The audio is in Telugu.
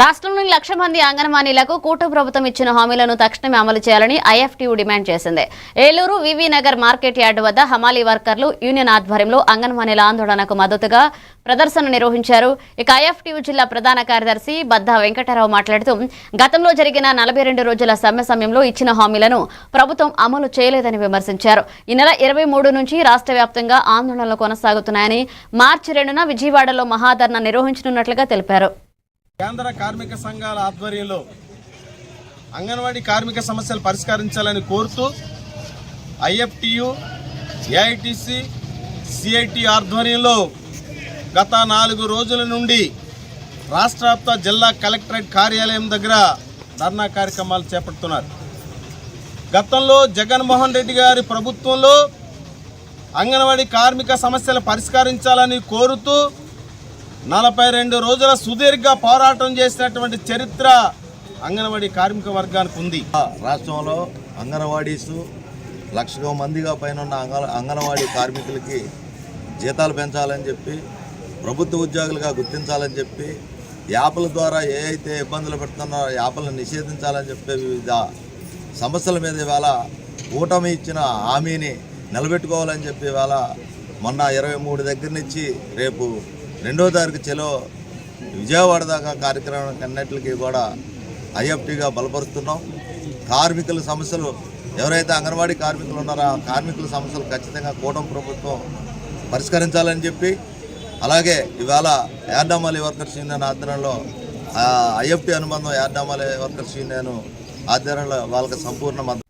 రాష్ట్రంలోని 1,00,000 మంది అంగన్వాడీలకు కూటమి ప్రభుత్వం ఇచ్చిన హామీలను తక్షణమే అమలు చేయాలని ఐఎఫ్టీయూ డిమాండ్ చేసింది. ఏలూరు వివి నగర్ మార్కెట్ యార్డు వద్ద హమాలీ వర్కర్లు యూనియన్ ఆధ్వర్యంలో అంగన్వాడీల ఆందోళనకు మద్దతుగా ప్రదర్శన నిర్వహించారు. ఇక ఐఎఫ్టీయూ జిల్లా ప్రధాన కార్యదర్శి బద్దా వెంకటరావు మాట్లాడుతూ గతంలో జరిగిన 42 రోజుల సమ్మె సమయంలో ఇచ్చిన హామీలను ప్రభుత్వం అమలు చేయలేదని విమర్శించారు. ఈ నెల 23 నుంచి రాష్ట్ర వ్యాప్తంగా ఆందోళనలు కొనసాగుతున్నాయని, మార్చి 2న విజయవాడలో మహాధర్నా నిర్వహించనున్నట్లుగా తెలిపారు. కేంద్ర కార్మిక సంఘాల ఆధ్వర్యంలో అంగన్వాడీ కార్మిక సమస్యలు పరిష్కరించాలని కోరుతూ ఐఎఫ్టీయూ, ఏఐటీసీ, సిఐటి ఆధ్వర్యంలో గత 4 రోజుల నుండి రాష్ట్ర వ్యాప్త జిల్లా కలెక్టరేట్ కార్యాలయం దగ్గర ధర్నా కార్యక్రమాలు చేపడుతున్నారు. గతంలో జగన్మోహన్ రెడ్డి గారి ప్రభుత్వంలో అంగన్వాడీ కార్మిక సమస్యలు పరిష్కరించాలని కోరుతూ 42 రోజుల సుదీర్ఘ పోరాటం చేసినటువంటి చరిత్ర అంగన్వాడీ కార్మిక వర్గానికి ఉంది. రాష్ట్రంలో అంగన్వాడీసు 1,00,000 మందిగా పైన ఉన్న అంగన్వాడీ కార్మికులకి జీతాలు పెంచాలని చెప్పి, ప్రభుత్వ ఉద్యోగులుగా గుర్తించాలని చెప్పి, యాప్ల ద్వారా ఏ అయితే ఇబ్బందులు పెడుతున్నారో యాప్లను నిషేధించాలని చెప్పి వివిధ సమస్యల మీద ఇవాళ కూటమి ఇచ్చిన హామీని నిలబెట్టుకోవాలని చెప్పి ఇవాళ మొన్న 23 దగ్గర నుంచి రేపు 2వ తారీఖు చెలో విజయవాడ దాకా కార్యక్రమం అన్నింటికి కూడా ఐఎఫ్టీగా బలపరుస్తున్నాం. కార్మికుల సమస్యలు ఎవరైతే అంగన్వాడీ కార్మికులు ఉన్నారో ఆ కార్మికుల సమస్యలు ఖచ్చితంగా కూటమి ప్రభుత్వం పరిష్కరించాలని చెప్పి, అలాగే ఇవాళ యార్డామాలి వర్కర్స్ యూనియన్ ఆధ్వర్యంలో ఐఎఫ్టీ అనుబంధం యార్డామాలి వర్కర్స్ యూనియన్ ఆధ్వర్యంలో వాళ్ళకి సంపూర్ణ మద్దతు